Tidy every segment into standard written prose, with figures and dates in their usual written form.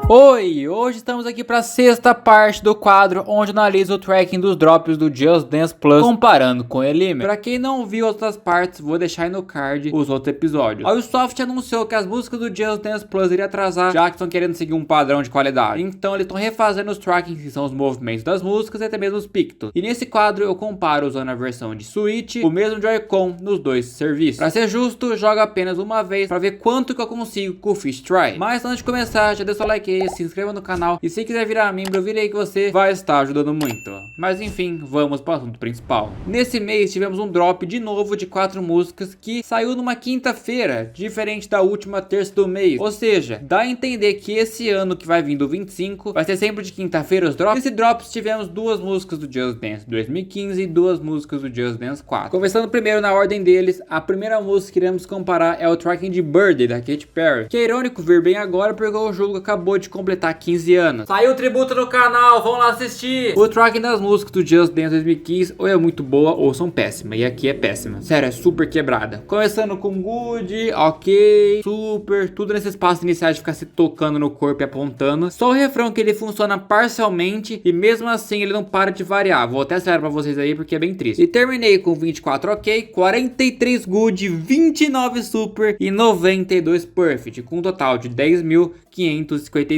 Oi, hoje estamos aqui para a sexta parte do quadro onde analiso o tracking dos drops do Just Dance Plus comparando com o Elime. Para quem não viu outras partes, vou deixar aí no card os outros episódios. A Ubisoft anunciou que as músicas do Just Dance Plus iriam atrasar, já que estão querendo seguir um padrão de qualidade. Então eles estão refazendo os trackings, que são os movimentos das músicas e até mesmo os pictos. E nesse quadro eu comparo usando a versão de Switch, o mesmo Joy-Con nos dois serviços. Para ser justo, jogo apenas uma vez para ver quanto que eu consigo com o Fish Try. Mas antes de começar, já deixa o like aí, se inscreva no canal e se quiser virar membro, vire aí que você vai estar ajudando muito. Mas enfim, vamos para o assunto principal. Nesse mês tivemos um drop de novo de 4 músicas que saiu numa quinta-feira, diferente da última terça do mês. Ou seja, dá a entender que esse ano que vai vir do 25 vai ser sempre de quinta-feira os drops. Nesse drops tivemos 2 músicas do Just Dance 2015 e 2 músicas do Just Dance 4. Começando primeiro na ordem deles, a primeira música que iremos comparar é o tracking de Birthday da Katy Perry, que é irônico vir bem agora porque o jogo acabou de completar 15 anos. Saiu o tributo no canal, vão lá assistir! O tracking das músicas do Just Dance 2015 ou é muito boa ou são péssimas, e aqui é péssima. Sério, é super quebrada. Começando com Good, ok, super, tudo nesse espaço inicial de ficar se tocando no corpo e apontando. Só o refrão que ele funciona parcialmente e mesmo assim ele não para de variar. Vou até acelerar pra vocês aí porque é bem triste. E terminei com 24 ok, 43 good, 29 super e 92 perfect, com um total de 10.555.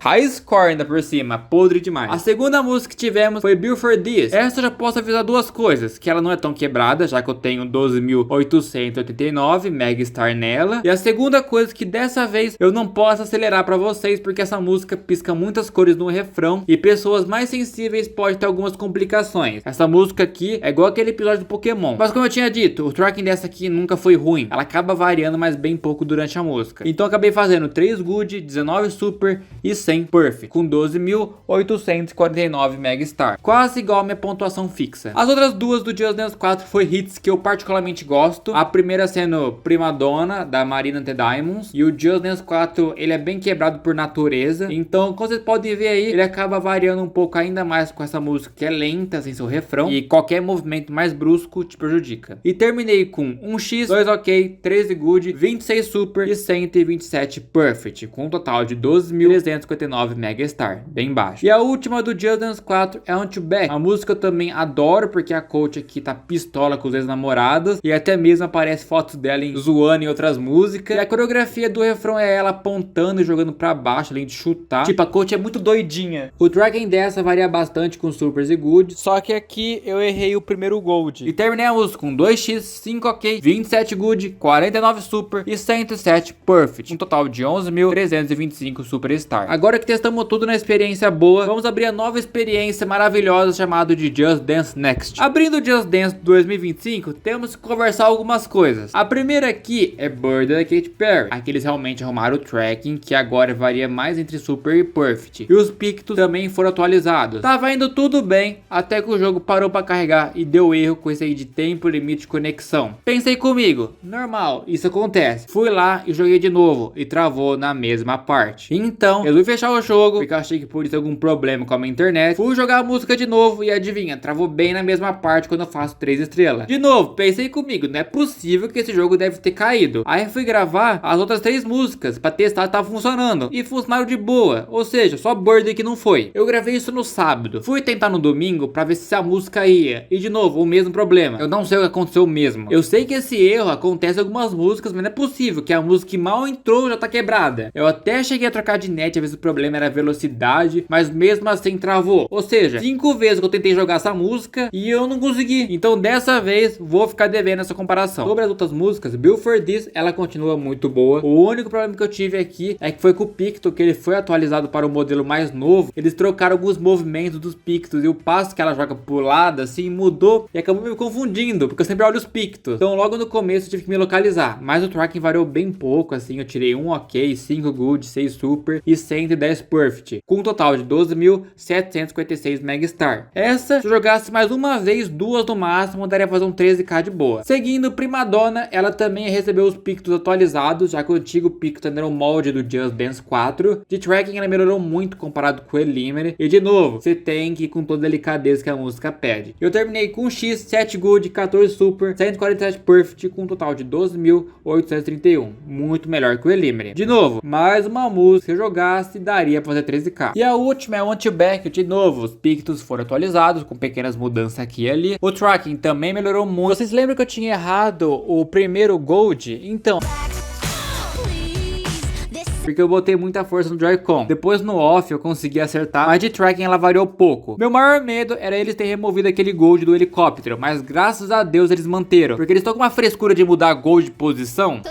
High score ainda por cima, podre demais. A segunda música que tivemos foi Built for This. Essa eu já posso avisar duas coisas, que ela não é tão quebrada, já que eu tenho 12.889 megastar nela. E a segunda coisa que dessa vez eu não posso acelerar pra vocês, porque essa música pisca muitas cores no refrão e pessoas mais sensíveis podem ter algumas complicações. Essa música aqui é igual aquele episódio do Pokémon. Mas como eu tinha dito, o tracking dessa aqui nunca foi ruim. Ela acaba variando, mas bem pouco durante a música. Então eu acabei fazendo 3 good, 19 super e 100 perfect, com 12.849 megastar, quase igual a minha pontuação fixa. As outras duas do Just Dance 4 foi hits que eu particularmente gosto, a primeira sendo Prima Donna da Marina The Diamonds, e o Just Dance 4 ele é bem quebrado por natureza, então como vocês podem ver aí, ele acaba variando um pouco ainda mais com essa música que é lenta sem seu refrão, e qualquer movimento mais brusco te prejudica. E terminei com 1x, 2 ok, 13 good, 26 super e 127 perfect, com um total de 12.359 megastar, bem baixo. E a última do Just Dance 4 é On To Back, a música eu também adoro porque a coach aqui tá pistola com os ex-namorados e até mesmo aparece fotos dela zoando em outras músicas, e a coreografia do refrão é ela apontando e jogando pra baixo, além de chutar. Tipo, a coach é muito doidinha. O tracking dessa varia bastante com supers e goods, só que aqui eu errei o primeiro gold. E terminei a música com 2x, 5 ok, 27 good, 49 super e 107 perfect, um total de 11.325 superstar. Agora que testamos tudo na experiência boa, vamos abrir a nova experiência maravilhosa chamada de Just Dance Next. Abrindo o Just Dance 2025, temos que conversar algumas coisas. A primeira aqui é Birthday da Katy Perry. Aqui eles realmente arrumaram o tracking, que agora varia mais entre super e perfect. E os pictos também foram atualizados. Tava indo tudo bem, até que o jogo parou para carregar e deu erro com esse aí de tempo limite de conexão. Pensei comigo, normal, isso acontece. Fui lá e joguei de novo e travou na mesma parte. Então, eu fui fechar o jogo, porque eu achei que podia ter algum problema com a minha internet. Fui jogar a música de novo e adivinha, travou bem na mesma parte quando eu faço 3 estrelas. De novo, pensei comigo, não é possível que esse jogo deve ter caído. Aí fui gravar as outras 3 músicas pra testar se tava funcionando. E funcionaram de boa, ou seja, só Birthday que não foi. Eu gravei isso no sábado. Fui tentar no domingo pra ver se a música ia. E de novo, o mesmo problema. Eu não sei o que aconteceu mesmo. Eu sei que esse erro acontece em algumas músicas, mas não é possível que a música que mal entrou já tá quebrada. Eu até cheguei a trocar de net a ver se o problema era a velocidade, mas mesmo assim travou. Ou seja, 5 vezes que eu tentei jogar essa música e eu não consegui. Então dessa vez vou ficar devendo essa comparação. Sobre as outras músicas, Built for This, ela continua muito boa. O único problema que eu tive aqui é que foi com o picto, que ele foi atualizado para o modelo mais novo. Eles trocaram alguns movimentos dos pictos e o passo que ela joga pro lado assim mudou e acabou me confundindo, porque eu sempre olho os pictos. Então logo no começo eu tive que me localizar, mas o tracking variou bem pouco assim. Eu tirei 1 ok, 5 good, 6 super e 110 perfect, com um total de 12.756 megastar. Essa, se eu jogasse mais uma vez, 2 no máximo, daria pra fazer um 13k de boa. Seguindo, Prima Donna, ela também recebeu os pictos atualizados, já que o antigo picto era o molde do Just Dance 4. De tracking ela melhorou muito comparado com o Eliminate, e de novo, você tem que ir com toda a delicadeza que a música pede. Eu terminei com X, 7 good, 14 super, 147 perfect, com um total de 12.831, muito melhor que o Eliminate. De novo, mais uma música jogasse, daria pra fazer 13k. E a última é o Anti-Back, de novo, os pictos foram atualizados, com pequenas mudanças aqui e ali. O tracking também melhorou muito. Vocês lembram que eu tinha errado o primeiro Gold? Então... porque eu botei muita força no Joy-Con. Depois no off eu consegui acertar, mas de tracking ela variou pouco. Meu maior medo era eles terem removido aquele Gold do helicóptero, mas graças a Deus eles manteram. Porque eles estão com uma frescura de mudar Gold de posição.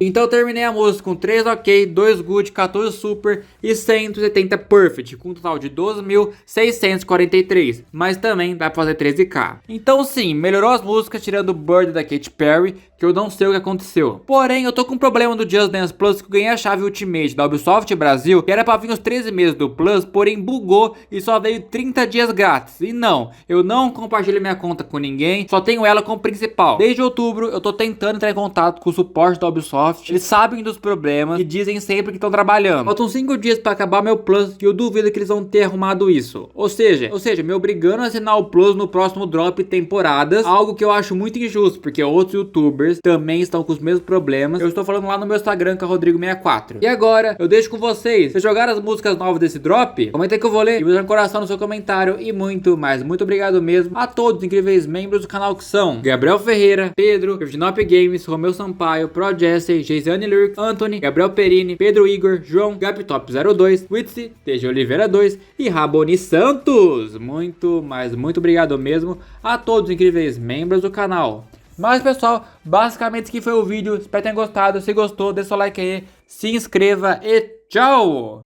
Então eu terminei a música com 3 ok, 2 good, 14 super e 170 perfect, com um total de 12.643, mas também dá pra fazer 13k. Então sim, melhorou as músicas tirando o Bird da Katy Perry, que eu não sei o que aconteceu. Porém, eu tô com um problema do Just Dance Plus, que eu ganhei a chave Ultimate da Ubisoft Brasil, que era pra vir os 13 meses do Plus, porém bugou e só veio 30 dias grátis. E não, eu não compartilho minha conta com ninguém, só tenho ela como principal. Desde outubro eu tô tentando entrar em contato com o suporte da Ubisoft. Eles sabem dos problemas e dizem sempre que estão trabalhando. Faltam 5 dias pra acabar meu Plus e eu duvido que eles vão ter arrumado isso. Ou seja, me obrigando a assinar o Plus no próximo drop temporadas, algo que eu acho muito injusto, porque outros youtubers também estão com os mesmos problemas. Eu estou falando lá no meu Instagram, que é Rodrigo64. E agora, eu deixo com vocês. Vocês jogaram as músicas novas desse drop? Comenta aí que eu vou ler e vou dar um coração no seu comentário e muito mais. Muito obrigado mesmo a todos os incríveis membros do canal, que são Gabriel Ferreira, Pedro, Virginop Games, Romeu Sampaio, Pro Jesse, Geisiane Lurk, Anthony, Gabriel Perini, Pedro Igor, João, Gaptop02, Witsi, TG Oliveira 2 e Raboni Santos. Muito obrigado mesmo a todos os incríveis membros do canal. Mas pessoal, basicamente esse aqui foi o vídeo. Espero que tenham gostado. Se gostou, deixa o like aí, se inscreva e tchau!